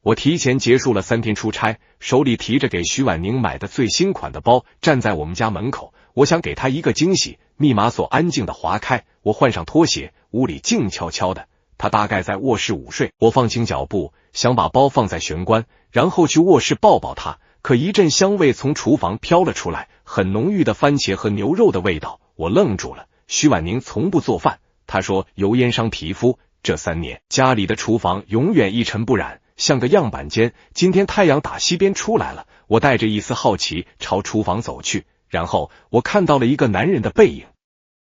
我提前结束了3天出差，手里提着给徐婉宁买的最新款的包，站在我们家门口。我想给她一个惊喜，密码锁安静地划开，我换上拖鞋，屋里静悄悄的。她大概在卧室午睡，我放轻脚步，想把包放在玄关，然后去卧室抱抱她。可一阵香味从厨房飘了出来，很浓郁的番茄和牛肉的味道，我愣住了。徐婉宁从不做饭，她说油烟伤皮肤，这3年家里的厨房永远一尘不染，像个样板间。今天太阳打西边出来了，我带着一丝好奇朝厨房走去，然后我看到了一个男人的背影。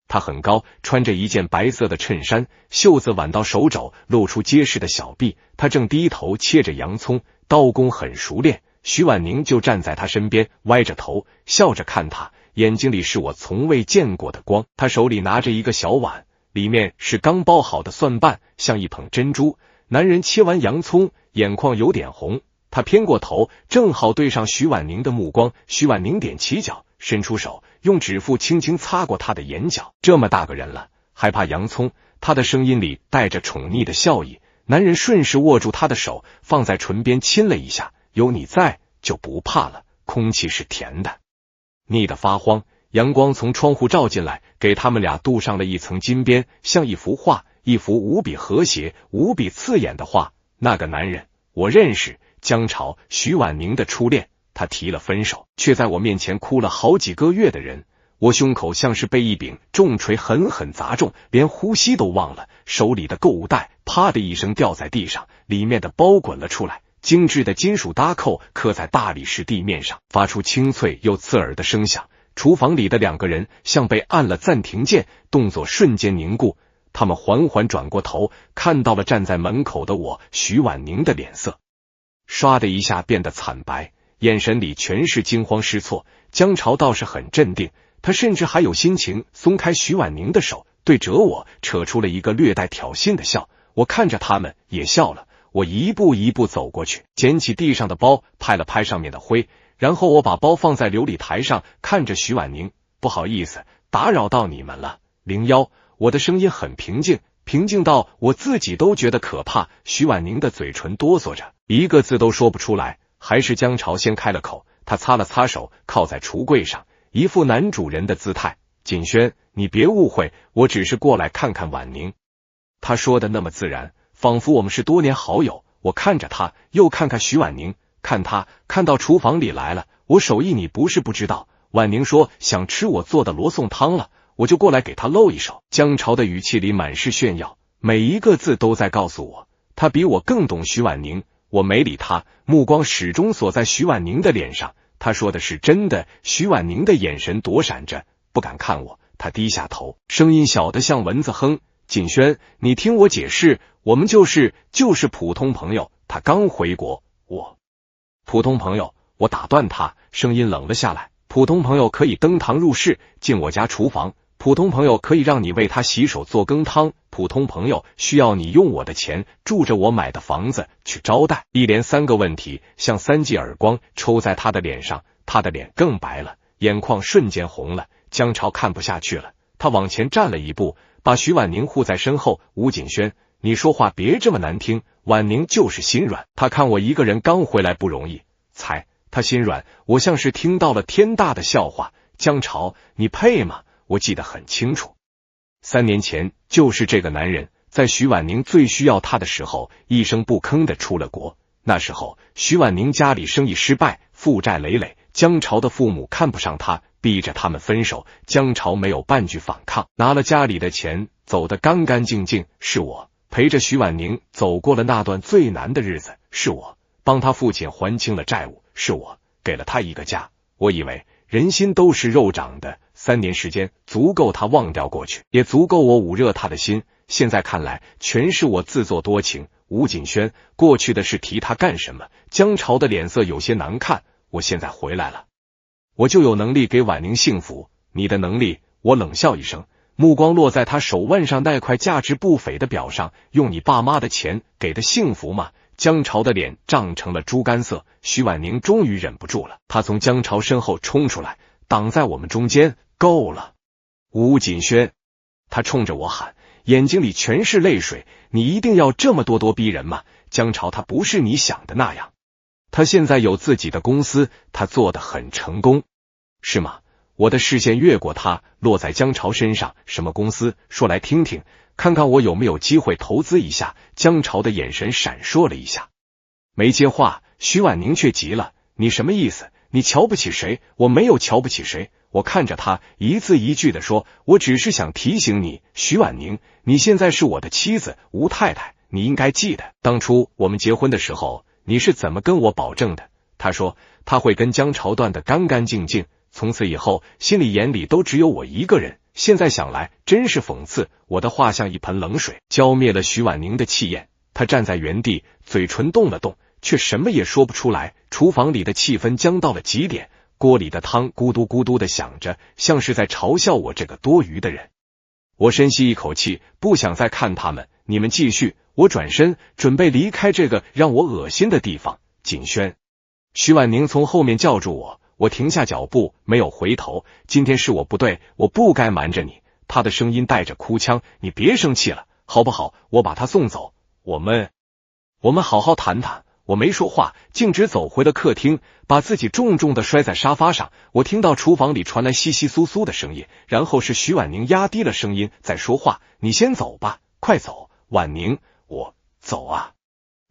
他很高，穿着一件白色的衬衫，袖子挽到手肘，露出结实的小臂。他正低头切着洋葱，刀工很熟练。徐婉宁就站在他身边，歪着头笑着看他，眼睛里是我从未见过的光。他手里拿着一个小碗，里面是刚包好的蒜瓣，像一捧珍珠。男人切完洋葱，眼眶有点红，他偏过头，正好对上徐婉宁的目光。徐婉宁踮起脚，伸出手，用指腹轻轻擦过他的眼角。这么大个人了，还怕洋葱？他的声音里带着宠溺的笑意。男人顺势握住他的手，放在唇边亲了一下。有你在就不怕了，空气是甜的。腻得发慌，阳光从窗户照进来，给他们俩镀上了一层金边，像一幅画，一幅无比和谐无比刺眼的画。那个男人我认识，姜潮，徐婉宁的初恋。他提了分手，却在我面前哭了好几个月的人。我胸口像是被一柄重锤狠狠砸中，连呼吸都忘了。手里的购物袋啪的一声掉在地上，里面的包滚了出来，精致的金属搭扣刻在大理石地面上，发出清脆又刺耳的声响。厨房里的2个人像被按了暂停键，动作瞬间凝固。他们缓缓转过头，看到了站在门口的我。徐婉宁的脸色唰的一下变得惨白，眼神里全是惊慌失措。姜潮倒是很镇定，他甚至还有心情松开徐婉宁的手，对着我扯出了一个略带挑衅的笑。我看着他们也笑了。我一步一步走过去，捡起地上的包，拍了拍上面的灰，然后我把包放在琉璃台上，看着徐婉宁，不好意思，打扰到你们了。01，我的声音很平静，平静到我自己都觉得可怕。徐婉宁的嘴唇哆嗦着，一个字都说不出来。还是姜潮先开了口，他擦了擦手，靠在橱柜上，一副男主人的姿态。锦轩，你别误会，我只是过来看看婉宁。他说的那么自然，仿佛我们是多年好友。我看着他，又看看徐婉宁，看到厨房里来了。我手艺你不是不知道，婉宁说想吃我做的罗宋汤了，我就过来给他露一手。姜潮的语气里满是炫耀，每一个字都在告诉我，他比我更懂徐婉宁。我没理他，目光始终锁在徐婉宁的脸上。他说的是真的。徐婉宁的眼神躲闪着，不敢看我。他低下头，声音小得像蚊子哼。锦轩，你听我解释，我们就是普通朋友。他刚回国，普通朋友。我打断他，声音冷了下来。普通朋友可以登堂入室，进我家厨房。普通朋友可以让你为他洗手做羹汤，普通朋友需要你用我的钱，住着我买的房子去招待。一连3个问题像3记耳光抽在他的脸上，他的脸更白了，眼眶瞬间红了。姜潮看不下去了，他往前站了一步，把徐婉宁护在身后。吴锦轩，你说话别这么难听。婉宁就是心软，他看我一个人刚回来不容易，他心软。我像是听到了天大的笑话。姜潮，你配吗？我记得很清楚，3年前就是这个男人在徐婉宁最需要他的时候一声不吭的出了国。那时候徐婉宁家里生意失败，负债累累，姜潮的父母看不上他，逼着他们分手。姜潮没有半句反抗，拿了家里的钱走得干干净净。是我陪着徐婉宁走过了那段最难的日子，是我帮他父亲还清了债务，是我给了他一个家。我以为人心都是肉长的，3年时间足够他忘掉过去，也足够我捂热他的心。现在看来全是我自作多情。吴锦轩，过去的事提他干什么？姜潮的脸色有些难看。我现在回来了，我就有能力给婉宁幸福。你的能力？我冷笑一声，目光落在他手腕上那块价值不菲的表上。用你爸妈的钱给的幸福吗？姜潮的脸涨成了猪肝色。徐婉宁终于忍不住了，他从姜潮身后冲出来，挡在我们中间。够了，吴锦轩！他冲着我喊，眼睛里全是泪水。你一定要这么咄咄逼人吗？江潮他不是你想的那样，他现在有自己的公司，他做得很成功，是吗？我的视线越过他，落在江潮身上。什么公司？说来听听，看看我有没有机会投资一下。江潮的眼神闪烁了一下，没接话。徐婉宁却急了，你什么意思？你瞧不起谁？我没有瞧不起谁。我看着他，一字一句地说，我只是想提醒你，徐婉宁，你现在是我的妻子，吴太太，你应该记得，当初我们结婚的时候，你是怎么跟我保证的？他说他会跟江潮断得干干净净，从此以后心里眼里都只有我一个人。现在想来真是讽刺，我的话像一盆冷水，浇灭了徐婉宁的气焰。他站在原地，嘴唇动了动，却什么也说不出来。厨房里的气氛僵到了极点，锅里的汤咕嘟咕嘟的响着，像是在嘲笑我这个多余的人。我深吸一口气，不想再看他们，你们继续。我转身准备离开这个让我恶心的地方。景轩，徐婉宁从后面叫住我，我停下脚步，没有回头。今天是我不对，我不该瞒着你。他的声音带着哭腔，你别生气了，好不好？我把他送走，我们好好谈谈。我没说话，径直走回了客厅，把自己重重地摔在沙发上。我听到厨房里传来窸窸窣窣的声音，然后是徐婉宁压低了声音在说话，你先走吧，快走。婉宁，我走啊，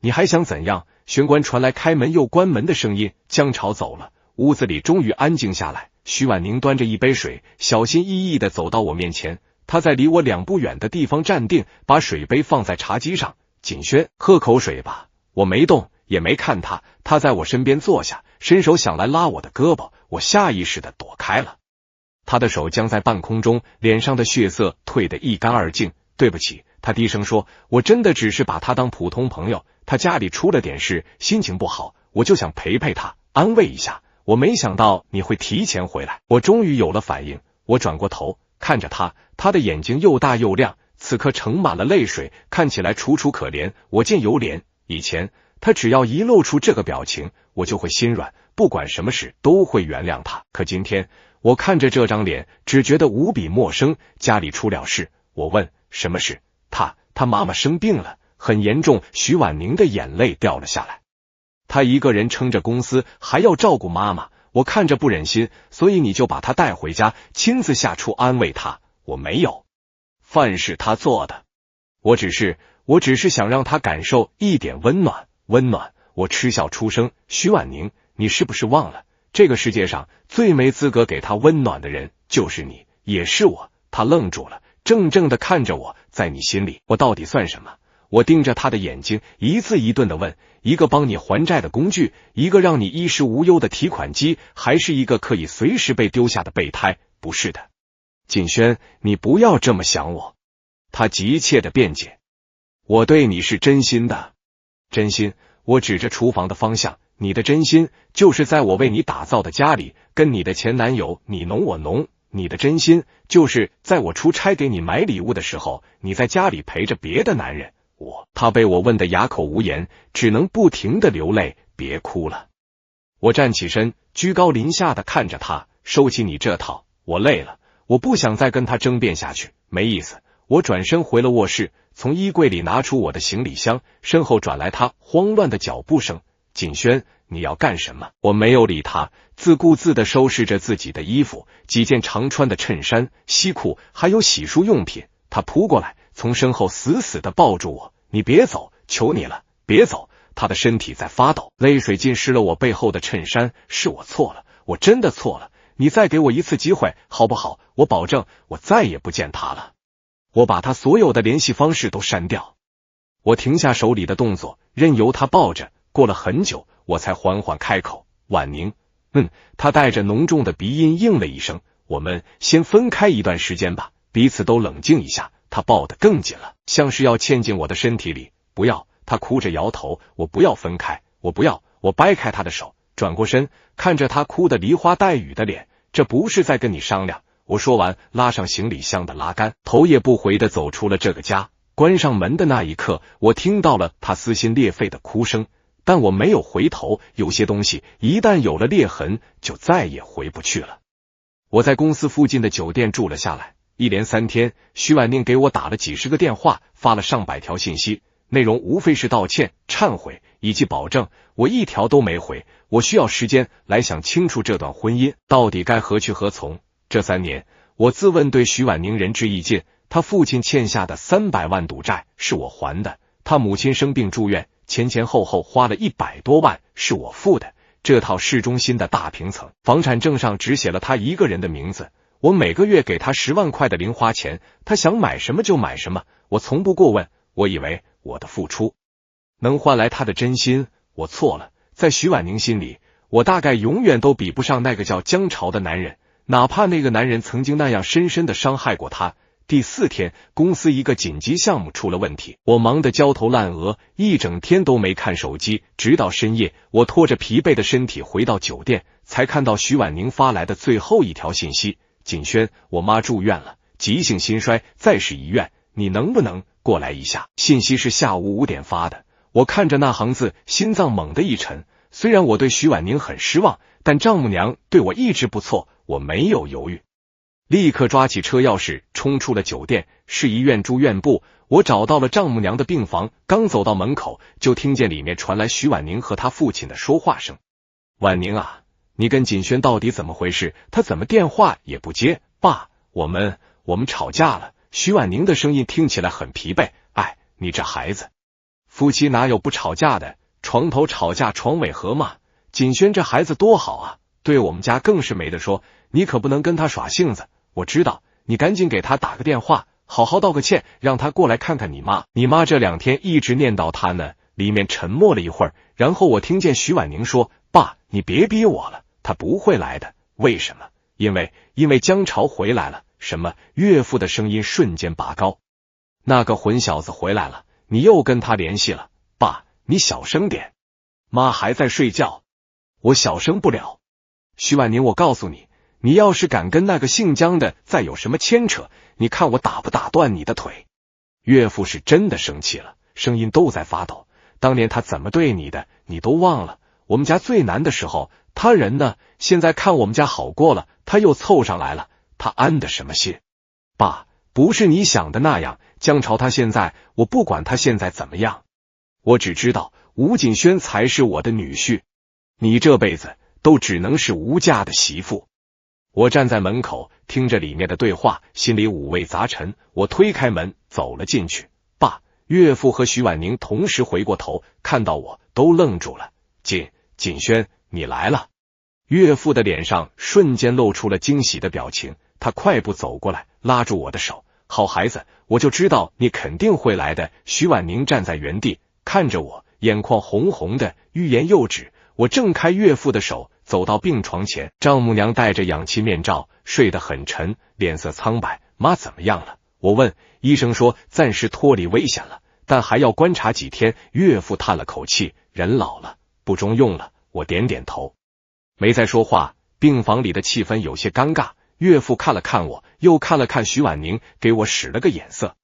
你还想怎样？玄关传来开门又关门的声音，江潮走了，屋子里终于安静下来。徐婉宁端着一杯水，小心翼翼地走到我面前，她在离我2步远的地方站定，把水杯放在茶几上。景轩，喝口水吧。我没动，也没看他，他在我身边坐下，伸手想来拉我的胳膊，我下意识地躲开了。他的手僵在半空中，脸上的血色退得一干二净。对不起，他低声说，我真的只是把他当普通朋友，他家里出了点事，心情不好，我就想陪陪他，安慰一下。我没想到你会提前回来。我终于有了反应，我转过头看着他，他的眼睛又大又亮，此刻盛满了泪水，看起来楚楚可怜。我见犹怜，以前他只要一露出这个表情，我就会心软，不管什么事都会原谅他。可今天我看着这张脸，只觉得无比陌生。家里出了事，我问什么事？他妈妈生病了，很严重。徐婉宁的眼泪掉了下来，他一个人撑着公司，还要照顾妈妈，我看着不忍心，所以你就把他带回家，亲自下厨安慰他。我没有，饭是他做的，我只是想让他感受一点温暖。我嗤笑出声，徐婉宁，你是不是忘了，这个世界上最没资格给他温暖的人就是你，也是我。他愣住了，怔怔地看着我，在你心里我到底算什么？我盯着他的眼睛，一字一顿地问，一个帮你还债的工具，一个让你衣食无忧的提款机，还是一个可以随时被丢下的备胎？不是的，锦轩，你不要这么想我。他急切地辩解，我对你是真心的。真心？我指着厨房的方向，你的真心就是在我为你打造的家里，跟你的前男友你侬我侬。你的真心就是在我出差给你买礼物的时候，你在家里陪着别的男人。他被我问得哑口无言，只能不停地流泪。别哭了。我站起身，居高临下地看着他，收起你这套，我累了，我不想再跟他争辩下去，没意思。我转身回了卧室，从衣柜里拿出我的行李箱，身后转来他慌乱的脚步声。景轩，你要干什么？我没有理他，自顾自地收拾着自己的衣服，几件常穿的衬衫、西裤，还有洗漱用品。他扑过来，从身后死死地抱住我，你别走，求你了，别走。他的身体在发抖，泪水浸湿了我背后的衬衫。是我错了，我真的错了，你再给我一次机会好不好？我保证我再也不见他了。我把他所有的联系方式都删掉。我停下手里的动作，任由他抱着。过了很久，我才缓缓开口，婉宁。他带着浓重的鼻音应了一声，我们先分开一段时间吧，彼此都冷静一下。他抱得更紧了，像是要嵌进我的身体里。不要，他哭着摇头，我不要分开，我不要。我掰开他的手，转过身，看着他哭得梨花带雨的脸，这不是在跟你商量。我说完，拉上行李箱的拉杆，头也不回地走出了这个家。关上门的那一刻，我听到了他撕心裂肺的哭声，但我没有回头。有些东西一旦有了裂痕，就再也回不去了。我在公司附近的酒店住了下来，一连3天，徐婉宁给我打了几10个电话，发了上百条信息。内容无非是道歉、忏悔以及保证，我一条都没回。我需要时间来想清楚这段婚姻到底该何去何从。这3年，我自问对徐婉宁仁至义尽，他父亲欠下的300万赌债是我还的，他母亲生病住院，前后花了100多万是我付的。这套市中心的大平层房产证上只写了他一个人的名字，我每个月给他10万块的零花钱，他想买什么就买什么，我从不过问。我以为我的付出能换来他的真心，我错了。在徐婉宁心里，我大概永远都比不上那个叫江潮的男人，哪怕那个男人曾经那样深深地伤害过他。第4天，公司一个紧急项目出了问题，我忙得焦头烂额，一整天都没看手机，直到深夜，我拖着疲惫的身体回到酒店，才看到徐婉宁发来的最后一条信息：锦轩，我妈住院了，急性心衰，在市医院，你能不能过来一下？信息是下午5点发的，我看着那行字，心脏猛地一沉。虽然我对徐婉宁很失望，但丈母娘对我一直不错，我没有犹豫，立刻抓起车钥匙冲出了酒店。市医院住院部，我找到了丈母娘的病房，刚走到门口，就听见里面传来徐婉宁和她父亲的说话声。婉宁啊，你跟锦轩到底怎么回事？他怎么电话也不接？爸，我们吵架了。徐婉宁的声音听起来很疲惫。哎，你这孩子，夫妻哪有不吵架的？床头吵架床尾和嘛。锦轩这孩子多好啊，对我们家更是没得说，你可不能跟他耍性子。我知道，你赶紧给他打个电话，好好道个歉，让他过来看看你妈。你妈这2天一直念叨他呢。里面沉默了一会儿，然后我听见徐婉宁说：爸，你别逼我了，他不会来的。为什么？因为江潮回来了。什么？岳父的声音瞬间拔高。那个混小子回来了，你又跟他联系了？爸，你小声点，妈还在睡觉。我小声不了。徐婉宁，我告诉你，你要是敢跟那个姓江的再有什么牵扯，你看我打不打断你的腿。岳父是真的生气了，声音都在发抖。当年他怎么对你的，你都忘了。我们家最难的时候，他人呢？现在看我们家好过了，他又凑上来了，他安的什么心？爸，不是你想的那样，江潮他现在，我不管他现在怎么样，我只知道吴锦轩才是我的女婿，你这辈子都只能是吴家的媳妇。我站在门口听着里面的对话，心里五味杂陈。我推开门走了进去。爸，岳父和徐婉宁同时回过头，看到我都愣住了。锦轩，你来了。岳父的脸上瞬间露出了惊喜的表情，他快步走过来，拉住我的手。好孩子，我就知道你肯定会来的。徐婉宁站在原地看着我，眼眶红红的，欲言又止。我挣开岳父的手，走到病床前，丈母娘戴着氧气面罩，睡得很沉，脸色苍白。妈怎么样了？我问。医生说暂时脱离危险了，但还要观察几天。岳父叹了口气，人老了，不中用了。我点点头，没再说话。病房里的气氛有些尴尬。岳父看了看我，又看了看徐婉宁，给我使了个眼色。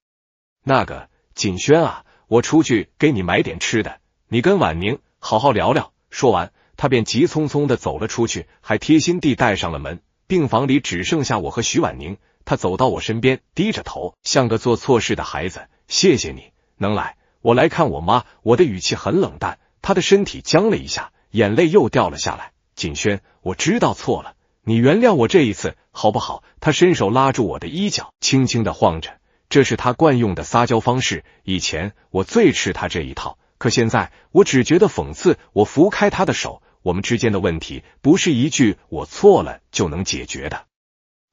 那个锦轩啊，我出去给你买点吃的，你跟婉宁好好聊聊。说完，他便急匆匆地走了出去，还贴心地带上了门。病房里只剩下我和徐婉宁。他走到我身边，低着头，像个做错事的孩子。谢谢你能来，我来看我妈。我的语气很冷淡。他的身体僵了一下，眼泪又掉了下来。锦轩，我知道错了，你原谅我这一次好不好？他伸手拉住我的衣角，轻轻地晃着，这是他惯用的撒娇方式。以前我最吃他这一套，可现在我只觉得讽刺。我扶开他的手，我们之间的问题不是一句我错了就能解决的。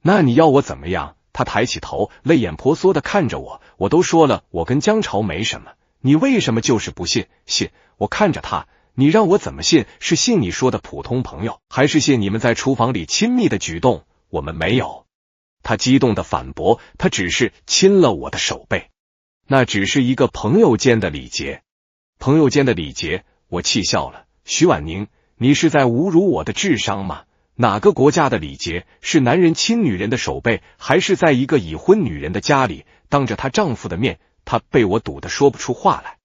那你要我怎么样？他抬起头，泪眼婆娑地看着我。我都说了，我跟江潮没什么，你为什么就是不信？信？我看着他，你让我怎么信？是信你说的普通朋友，还是信你们在厨房里亲密的举动？我们没有。他激动地反驳，他只是亲了我的手背，那只是一个朋友间的礼节。朋友间的礼节？我气笑了。徐婉宁，你是在侮辱我的智商吗？哪个国家的礼节是男人亲女人的手背，还是在一个已婚女人的家里，当着她丈夫的面，她被我堵得说不出话来。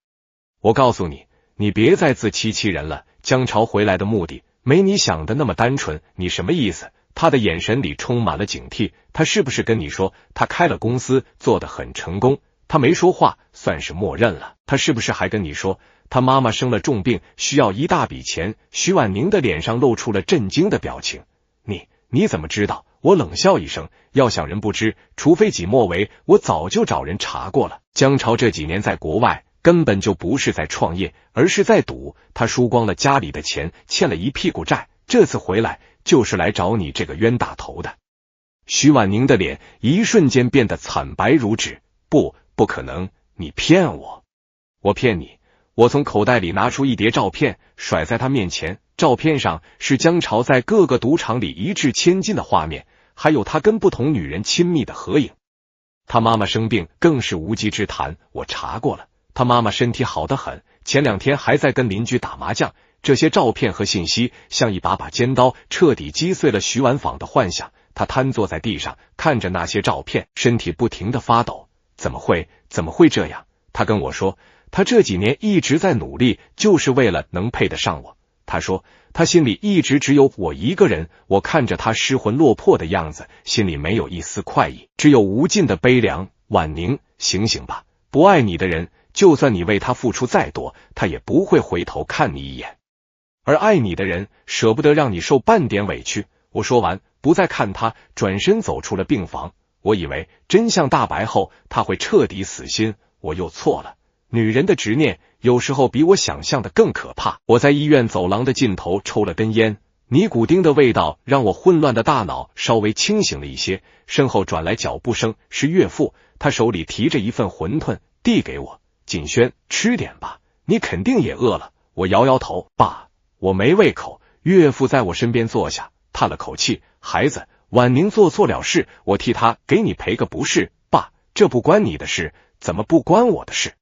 我告诉你，你别再自欺欺人了。江潮回来的目的没你想的那么单纯。你什么意思？他的眼神里充满了警惕。他是不是跟你说他开了公司，做得很成功，他没说话，算是默认了。他是不是还跟你说他妈妈生了重病，需要一大笔钱？徐婉宁的脸上露出了震惊的表情。你怎么知道？我冷笑一声，要想人不知，除非己莫为，我早就找人查过了。江潮这几年在国外根本就不是在创业，而是在赌，他输光了家里的钱，欠了一屁股债，这次回来就是来找你这个冤大头的。徐婉宁的脸一瞬间变得惨白如纸。不可能，你骗我！我骗你！我从口袋里拿出一叠照片，甩在他面前。照片上是江潮在各个赌场里一掷千金的画面，还有他跟不同女人亲密的合影。他妈妈生病更是无稽之谈，我查过了，他妈妈身体好得很，前2天还在跟邻居打麻将。这些照片和信息像一把把尖刀，彻底击碎了徐婉芳的幻想。他瘫坐在地上，看着那些照片，身体不停地发抖。怎么会这样？他跟我说，他这几年一直在努力，就是为了能配得上我。他说他心里一直只有我一个人。我看着他失魂落魄的样子，心里没有一丝快意，只有无尽的悲凉。婉宁，醒醒吧！不爱你的人，就算你为他付出再多，他也不会回头看你一眼。而爱你的人，舍不得让你受半点委屈。我说完，不再看他，转身走出了病房。我以为真相大白后他会彻底死心，我又错了。女人的执念有时候比我想象的更可怕。我在医院走廊的尽头抽了根烟，尼古丁的味道让我混乱的大脑稍微清醒了一些。身后转来脚步声，是岳父，他手里提着一份馄饨递给我。锦轩，吃点吧，你肯定也饿了。我摇摇头，爸，我没胃口。岳父在我身边坐下，叹了口气，孩子，婉宁做错了事，我替他给你赔个不是。爸，这不关你的事，怎么不关我的事？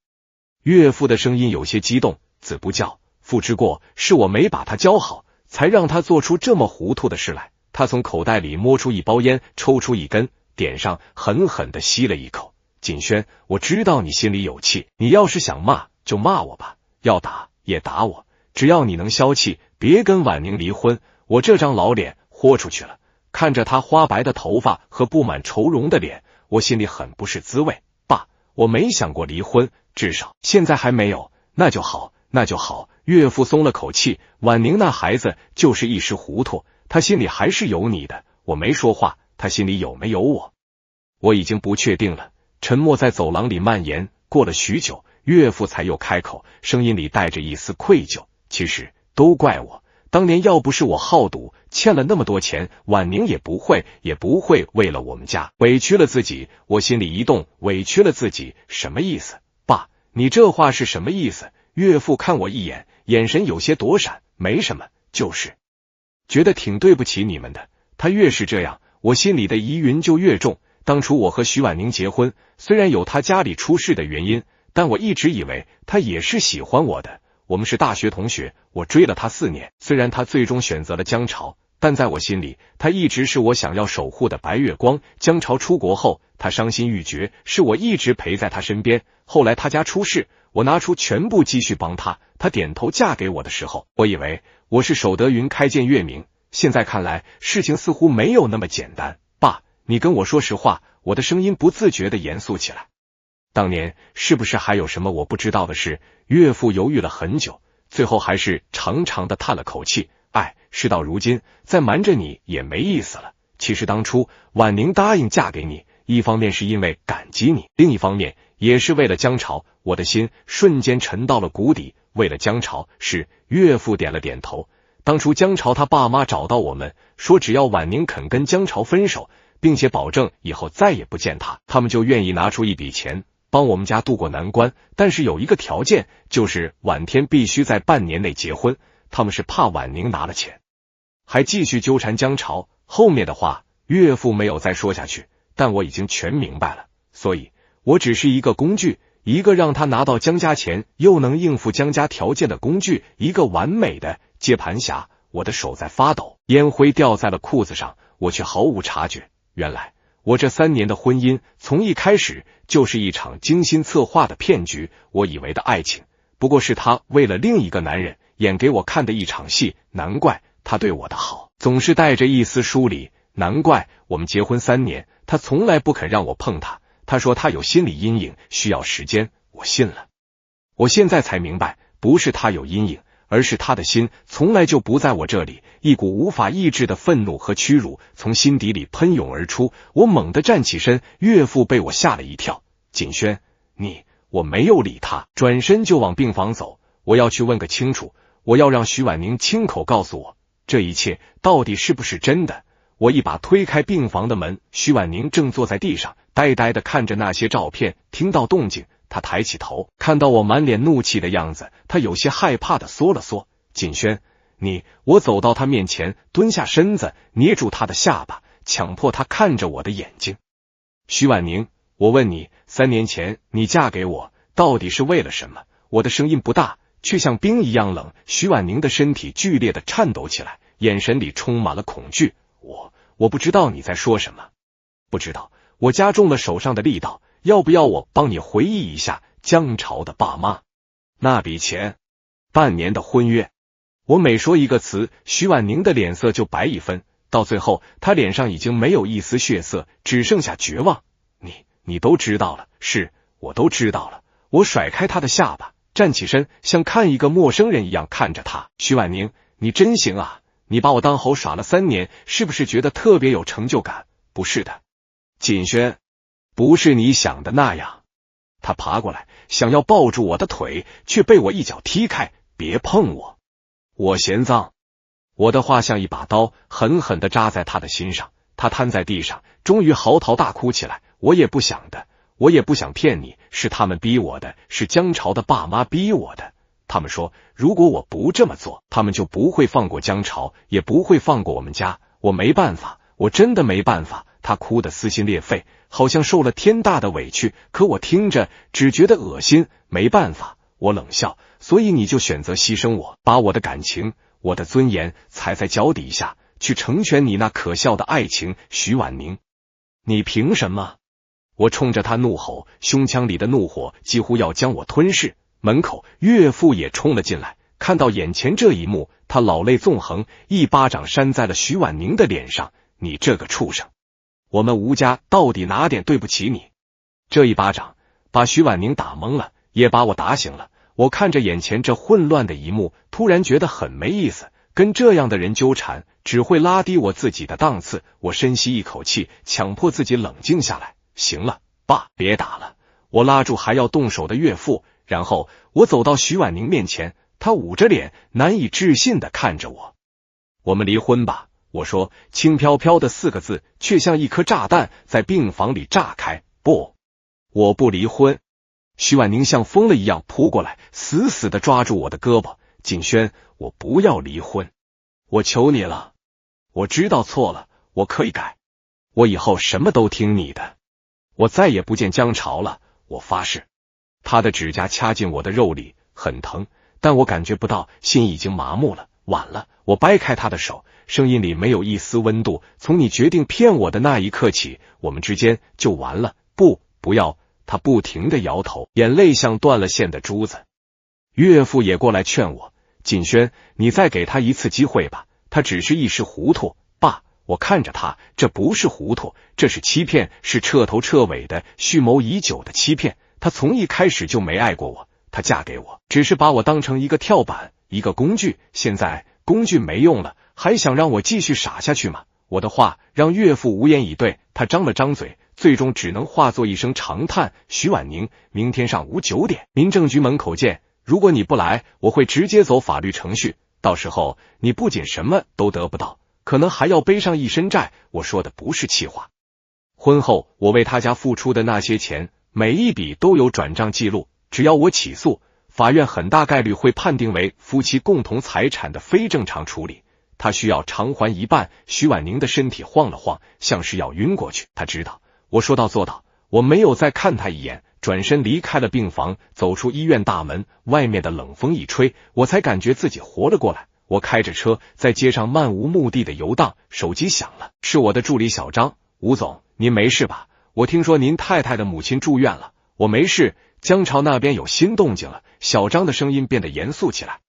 岳父的声音有些激动，子不教，父之过，是我没把他教好，才让他做出这么糊涂的事来。他从口袋里摸出一包烟，抽出一根，点上，狠狠地吸了一口。锦轩，我知道你心里有气，你要是想骂就骂我吧，要打也打我，只要你能消气，别跟婉宁离婚。我这张老脸豁出去了。看着他花白的头发和布满愁容的脸，我心里很不是滋味。爸，我没想过离婚，至少现在还没有。那就好，那就好。岳父松了口气，婉宁那孩子就是一时糊涂，他心里还是有你的。我没说话，他心里有没有我？我已经不确定了。沉默在走廊里蔓延，过了许久，岳父才又开口，声音里带着一丝愧疚。其实都怪我，当年要不是我好赌，欠了那么多钱，婉宁也不会为了我们家委屈了自己。我心里一动，委屈了自己，什么意思？爸，你这话是什么意思？岳父看我一眼，眼神有些躲闪。没什么，就是觉得挺对不起你们的。他越是这样，我心里的疑云就越重。当初我和徐婉宁结婚，虽然有他家里出事的原因，但我一直以为他也是喜欢我的。我们是大学同学，我追了他4年，虽然他最终选择了江潮，但在我心里，他一直是我想要守护的白月光。江潮出国后，他伤心欲绝，是我一直陪在他身边。后来他家出事，我拿出全部积蓄帮他，他点头嫁给我的时候，我以为我是守得云开见月明，现在看来，事情似乎没有那么简单。爸，你跟我说实话。我的声音不自觉地严肃起来。当年是不是还有什么我不知道的事？岳父犹豫了很久，最后还是长长的叹了口气。事到如今，再瞒着你也没意思了。其实当初婉宁答应嫁给你，一方面是因为感激你，另一方面也是为了江潮。我的心瞬间沉到了谷底。为了江潮，是。岳父点了点头。当初江潮他爸妈找到我们，说只要婉宁肯跟江潮分手，并且保证以后再也不见他们就愿意拿出一笔钱帮我们家渡过难关。但是有一个条件，就是婉天必须在半年内结婚。他们是怕婉宁拿了钱还继续纠缠江潮。后面的话岳父没有再说下去，但我已经全明白了。所以我只是一个工具，一个让他拿到江家钱又能应付江家条件的工具，一个完美的接盘侠。我的手在发抖，烟灰掉在了裤子上，我却毫无察觉。原来我这3年的婚姻从一开始就是一场精心策划的骗局。我以为的爱情不过是他为了另一个男人演给我看的一场戏。难怪他对我的好总是带着一丝疏离，难怪我们结婚3年他从来不肯让我碰他他说他有心理阴影，需要时间，我信了。我现在才明白，不是他有阴影，而是他的心从来就不在我这里。一股无法抑制的愤怒和屈辱从心底里喷涌而出，我猛地站起身，岳父被我吓了一跳。锦轩，我没有理他，转身就往病房走。我要去问个清楚，我要让徐婉宁亲口告诉我，这一切到底是不是真的。我一把推开病房的门，徐婉宁正坐在地上，呆呆地看着那些照片。听到动静，她抬起头，看到我满脸怒气的样子，她有些害怕地缩了缩。锦轩，我走到她面前，蹲下身子，捏住她的下巴，强迫她看着我的眼睛。徐婉宁，我问你，3年前你嫁给我，到底是为了什么？我的声音不大，却像冰一样冷。徐婉宁的身体剧烈地颤抖起来，眼神里充满了恐惧。我不知道你在说什么。不知道。我加重了手上的力道。要不要我帮你回忆一下江潮的爸妈？那笔钱，半年的婚约。我每说一个词，徐婉宁的脸色就白一分，到最后她脸上已经没有一丝血色，只剩下绝望。你都知道了。是，我都知道了。我甩开她的下巴，站起身，像看一个陌生人一样看着她。徐婉宁，你真行啊，你把我当猴耍了3年，是不是觉得特别有成就感？不是的，锦轩，不是你想的那样。他爬过来，想要抱住我的腿，却被我一脚踢开。别碰我，我嫌脏。我的话像一把刀，狠狠地扎在他的心上。他瘫在地上，终于嚎啕大哭起来。我也不想的，我也不想骗你，是他们逼我的，是江潮的爸妈逼我的。他们说，如果我不这么做，他们就不会放过江潮，也不会放过我们家。我没办法，我真的没办法。他哭得撕心裂肺，好像受了天大的委屈，可我听着只觉得恶心。没办法，我冷笑。所以你就选择牺牲我，把我的感情，我的尊严踩在脚底下，去成全你那可笑的爱情。徐婉宁，你凭什么？我冲着他怒吼，胸腔里的怒火几乎要将我吞噬。门口岳父也冲了进来，看到眼前这一幕，他老泪纵横，一巴掌扇在了徐婉宁的脸上。你这个畜生，我们吴家到底哪点对不起你？这一巴掌把徐婉宁打懵了，也把我打醒了。我看着眼前这混乱的一幕，突然觉得很没意思，跟这样的人纠缠只会拉低我自己的档次。我深吸一口气，强迫自己冷静下来。行了，爸，别打了。我拉住还要动手的岳父，然后我走到徐婉宁面前，她捂着脸，难以置信地看着我。我们离婚吧，我说，轻飘飘的4个字，却像一颗炸弹在病房里炸开。不，我不离婚。徐婉宁像疯了一样扑过来，死死地抓住我的胳膊。锦轩，我不要离婚，我求你了。我知道错了，我可以改，我以后什么都听你的。我再也不见江潮了，我发誓。他的指甲掐进我的肉里，很疼，但我感觉不到，心已经麻木了。晚了，我掰开他的手，声音里没有一丝温度。从你决定骗我的那一刻起，我们之间就完了。不要。他不停地摇头，眼泪像断了线的珠子。岳父也过来劝我，锦轩，你再给他一次机会吧，他只是一时糊涂。爸，我看着他，这不是糊涂，这是欺骗，是彻头彻尾的蓄谋已久的欺骗。他从一开始就没爱过我，他嫁给我只是把我当成一个跳板，一个工具。现在工具没用了，还想让我继续傻下去吗？我的话让岳父无言以对，他张了张嘴，最终只能化作一声长叹。徐婉宁，明天上午9点，民政局门口见。如果你不来，我会直接走法律程序，到时候你不仅什么都得不到，可能还要背上一身债。我说的不是气话。婚后我为他家付出的那些钱，每一笔都有转账记录，只要我起诉，法院很大概率会判定为夫妻共同财产的非正常处理，他需要偿还1半。徐婉宁的身体晃了晃，像是要晕过去。他知道我说到做到，我没有再看他一眼，转身离开了病房，走出医院大门。外面的冷风一吹，我才感觉自己活了过来。我开着车在街上漫无目的的游荡，手机响了，是我的助理小张。吴总，您没事吧？我听说您太太的母亲住院了。我没事，江潮那边有新动静了。小张的声音变得严肃起来。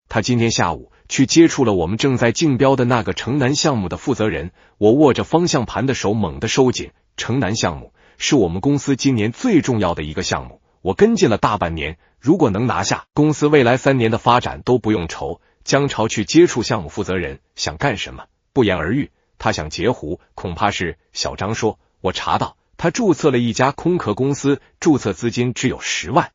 他今天下午去接触了我们正在竞标的那个城南项目的负责人。我握着方向盘的手猛地收紧。城南项目是我们公司今年最重要的一个项目，我跟进了大半年，如果能拿下，公司未来3年的发展都不用愁。江潮去接触项目负责人，想干什么？不言而喻，他想截胡，恐怕是小张说，我查到他注册了一家空壳公司，注册资金只有10万，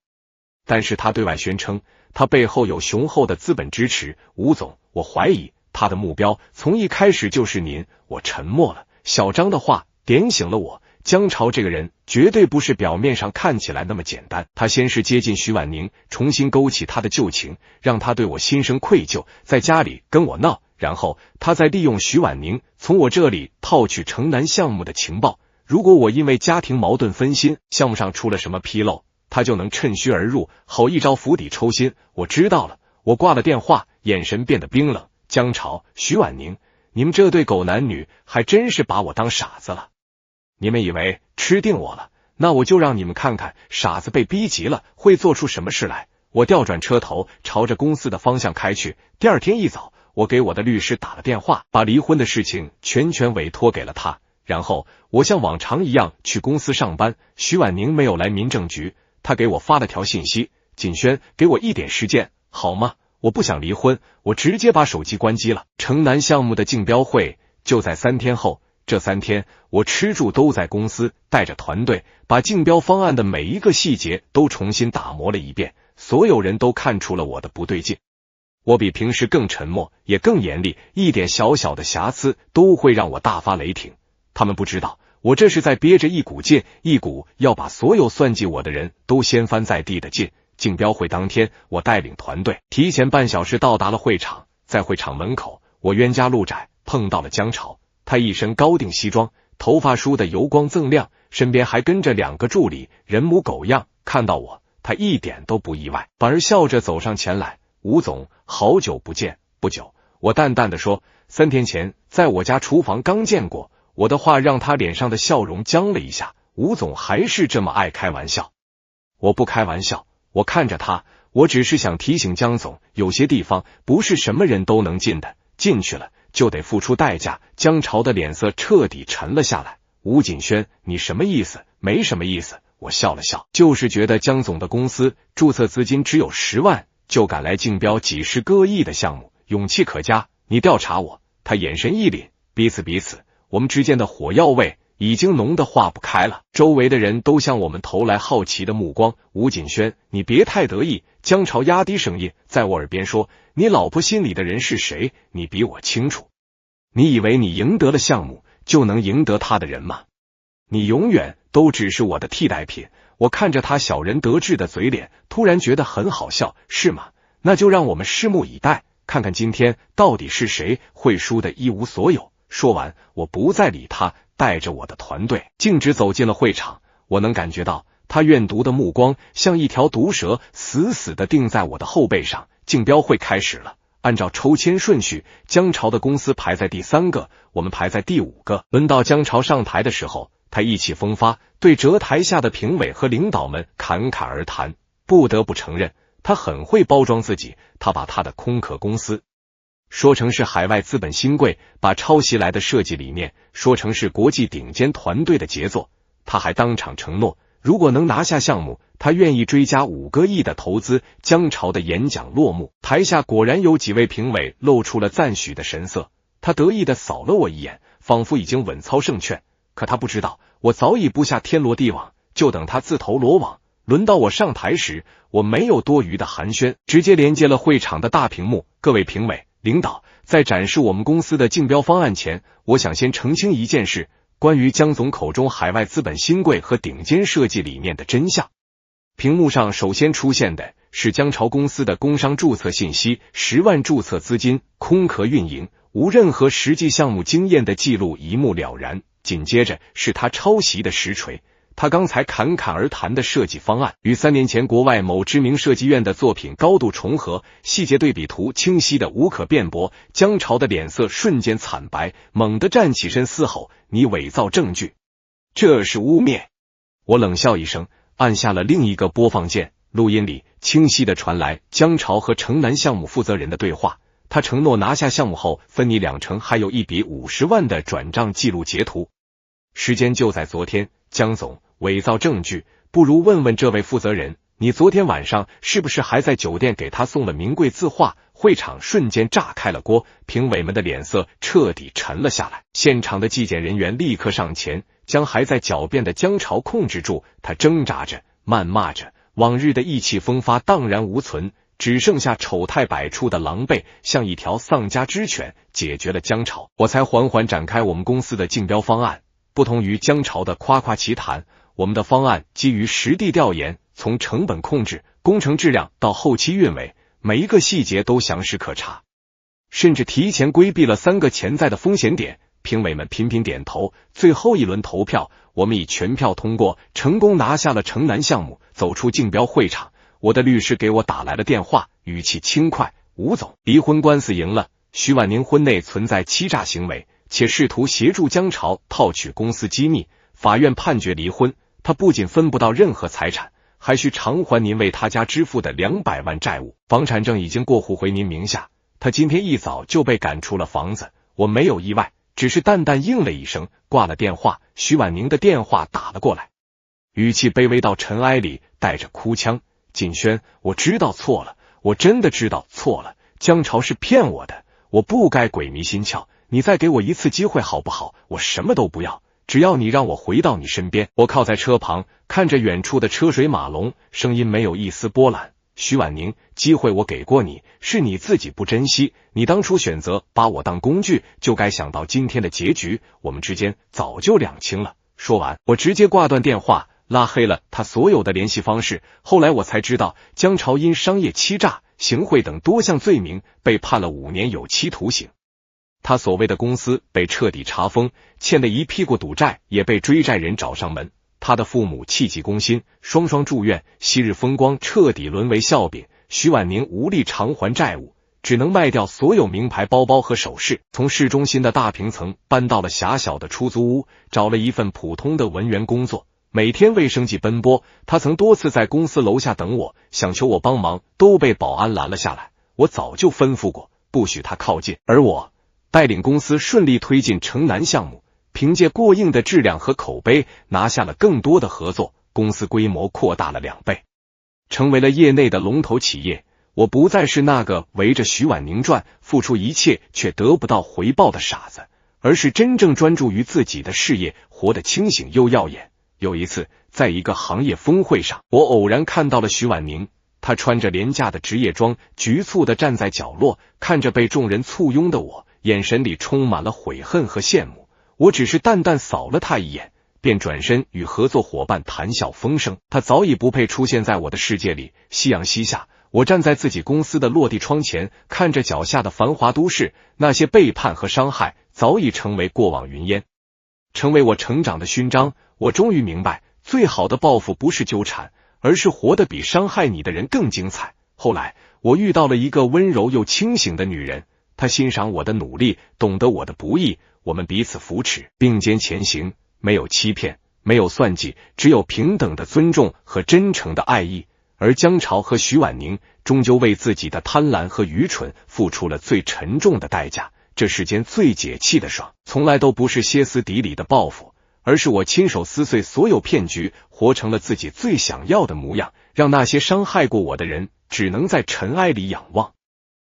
但是他对外宣称他背后有雄厚的资本支持。吴总，我怀疑他的目标从一开始就是您。我沉默了，小张的话点醒了我，江潮这个人绝对不是表面上看起来那么简单。他先是接近徐婉宁，重新勾起他的旧情，让他对我心生愧疚，在家里跟我闹，然后他再利用徐婉宁从我这里套取城南项目的情报。如果我因为家庭矛盾分心，项目上出了什么纰漏，他就能趁虚而入，好一招釜底抽薪。我知道了，我挂了电话，眼神变得冰冷。江潮、徐婉宁，你们这对狗男女还真是把我当傻子了。你们以为吃定我了？那我就让你们看看傻子被逼急了会做出什么事来。我调转车头，朝着公司的方向开去。第二天一早，我给我的律师打了电话，把离婚的事情全权委托给了他。然后我像往常一样去公司上班。徐婉宁没有来民政局，他给我发了条信息，锦轩，给我一点时间好吗？我不想离婚。我直接把手机关机了。城南项目的竞标会就在3天后，这3天我吃住都在公司，带着团队把竞标方案的每一个细节都重新打磨了一遍。所有人都看出了我的不对劲，我比平时更沉默，也更严厉，一点小小的瑕疵都会让我大发雷霆。他们不知道，我这是在憋着一股劲，一股要把所有算计我的人都掀翻在地的劲。竞标会当天，我带领团队提前半小时到达了会场。在会场门口，我冤家路窄碰到了江潮，他一身高定西装，头发梳得油光锃亮，身边还跟着2个助理，人模狗样。看到我，他一点都不意外，反而笑着走上前来。吴总，好久不见。不久，我淡淡的说，3天前在我家厨房刚见过。我的话让他脸上的笑容僵了一下。吴总还是这么爱开玩笑。我不开玩笑，我看着他，我只是想提醒江总，有些地方不是什么人都能进的，进去了就得付出代价。江潮的脸色彻底沉了下来。吴锦轩，你什么意思？没什么意思。我笑了笑，就是觉得江总的公司注册资金只有10万，就敢来竞标几十个亿的项目，勇气可嘉。你调查我。他眼神一凛，彼此，我们之间的火药味已经浓得化不开了。周围的人都向我们投来好奇的目光。吴锦轩，你别太得意。江潮压低声音在我耳边说，你老婆心里的人是谁？你比我清楚。你以为你赢得了项目就能赢得他的人吗？你永远都只是我的替代品。我看着他小人得志的嘴脸，突然觉得很好笑。是吗？那就让我们拭目以待，看看今天到底是谁会输得一无所有。说完，我不再理他，带着我的团队径直走进了会场。我能感觉到他怨毒的目光像一条毒蛇，死死地钉在我的后背上。竞标会开始了，按照抽签顺序，江潮的公司排在第3个，我们排在第5个。轮到江潮上台的时候，他意气风发，对折台下的评委和领导们侃侃而谈。不得不承认，他很会包装自己。他把他的空壳公司说成是海外资本新贵，把抄袭来的设计理念说成是国际顶尖团队的杰作。他还当场承诺，如果能拿下项目，他愿意追加5个亿的投资。江潮的演讲落幕，台下果然有几位评委露出了赞许的神色。他得意地扫了我一眼，仿佛已经稳操胜券。可他不知道，我早已布下天罗地网，就等他自投罗网。轮到我上台时，我没有多余的寒暄，直接连接了会场的大屏幕。各位评委、领导，在展示我们公司的竞标方案前，我想先澄清一件事，关于江总口中海外资本新贵和顶尖设计理念的真相。屏幕上首先出现的是江潮公司的工商注册信息，10万注册资金，空壳运营，无任何实际项目经验的记录一目了然。紧接着是他抄袭的实锤。他刚才侃侃而谈的设计方案与3年前国外某知名设计院的作品高度重合，细节对比图清晰的无可辩驳。江潮的脸色瞬间惨白，猛地站起身嘶吼，你伪造证据，这是污蔑。我冷笑一声，按下了另一个播放键，录音里清晰地传来江潮和城南项目负责人的对话。他承诺拿下项目后分你2成，还有一笔50万的转账记录截图。时间就在昨天，江总，伪造证据，不如问问这位负责人，你昨天晚上是不是还在酒店给他送了名贵字画？会场瞬间炸开了锅，评委们的脸色彻底沉了下来。现场的纪检人员立刻上前，将还在狡辩的江潮控制住。他挣扎着，谩骂着，往日的意气风发荡然无存，只剩下丑态百出的狼狈，像一条丧家之犬。解决了江潮，我才缓缓展开我们公司的竞标方案。不同于江潮的夸夸其谈，我们的方案基于实地调研，从成本控制、工程质量到后期运维，每一个细节都详实可查，甚至提前规避了3个潜在的风险点。评委们频频点头。最后一轮投票，我们以全票通过，成功拿下了城南项目。走出竞标会场，我的律师给我打来了电话，语气轻快：吴总，离婚官司赢了，徐婉宁婚内存在欺诈行为，且试图协助江潮套取公司机密，法院判决离婚，他不仅分不到任何财产，还需偿还您为他家支付的200万债务，房产证已经过户回您名下。他今天一早就被赶出了房子，我没有意外，只是淡淡应了一声，挂了电话。徐婉宁的电话打了过来，语气卑微到尘埃里，带着哭腔：锦轩，我知道错了，我真的知道错了，江潮是骗我的，我不该鬼迷心窍，你再给我一次机会好不好？我什么都不要，只要你让我回到你身边。我靠在车旁，看着远处的车水马龙，声音没有一丝波澜。徐婉宁，机会我给过你，是你自己不珍惜，你当初选择把我当工具，就该想到今天的结局，我们之间早就两清了。说完，我直接挂断电话，拉黑了他所有的联系方式。后来我才知道，江潮因商业欺诈、行贿等多项罪名被判了5年有期徒刑。他所谓的公司被彻底查封，欠的一屁股赌债也被追债人找上门。他的父母弃疾攻心，双双住院，昔日风光彻底沦为笑柄。徐婉宁无力偿还债务，只能卖掉所有名牌包包和首饰，从市中心的大平层搬到了狭小的出租屋，找了一份普通的文员工作，每天为生计奔波。他曾多次在公司楼下等我，想求我帮忙，都被保安拦了下来。我早就吩咐过，不许他靠近。而我带领公司顺利推进城南项目，凭借过硬的质量和口碑，拿下了更多的合作，公司规模扩大了2倍，成为了业内的龙头企业。我不再是那个围着徐婉宁转，付出一切却得不到回报的傻子，而是真正专注于自己的事业，活得清醒又耀眼。有一次，在一个行业峰会上，我偶然看到了徐婉宁，她穿着廉价的职业装，局促地站在角落，看着被众人簇拥的我，眼神里充满了悔恨和羡慕。我只是淡淡扫了他一眼，便转身与合作伙伴谈笑风生。他早已不配出现在我的世界里。夕阳西下，我站在自己公司的落地窗前，看着脚下的繁华都市，那些背叛和伤害早已成为过往云烟，成为我成长的勋章。我终于明白，最好的报复不是纠缠，而是活得比伤害你的人更精彩。后来，我遇到了一个温柔又清醒的女人，她欣赏我的努力，懂得我的不易，我们彼此扶持，并肩前行，没有欺骗，没有算计，只有平等的尊重和真诚的爱意。而江潮和徐婉宁终究为自己的贪婪和愚蠢付出了最沉重的代价。这世间最解气的爽，从来都不是歇斯底里的报复，而是我亲手撕碎所有骗局，活成了自己最想要的模样，让那些伤害过我的人只能在尘埃里仰望。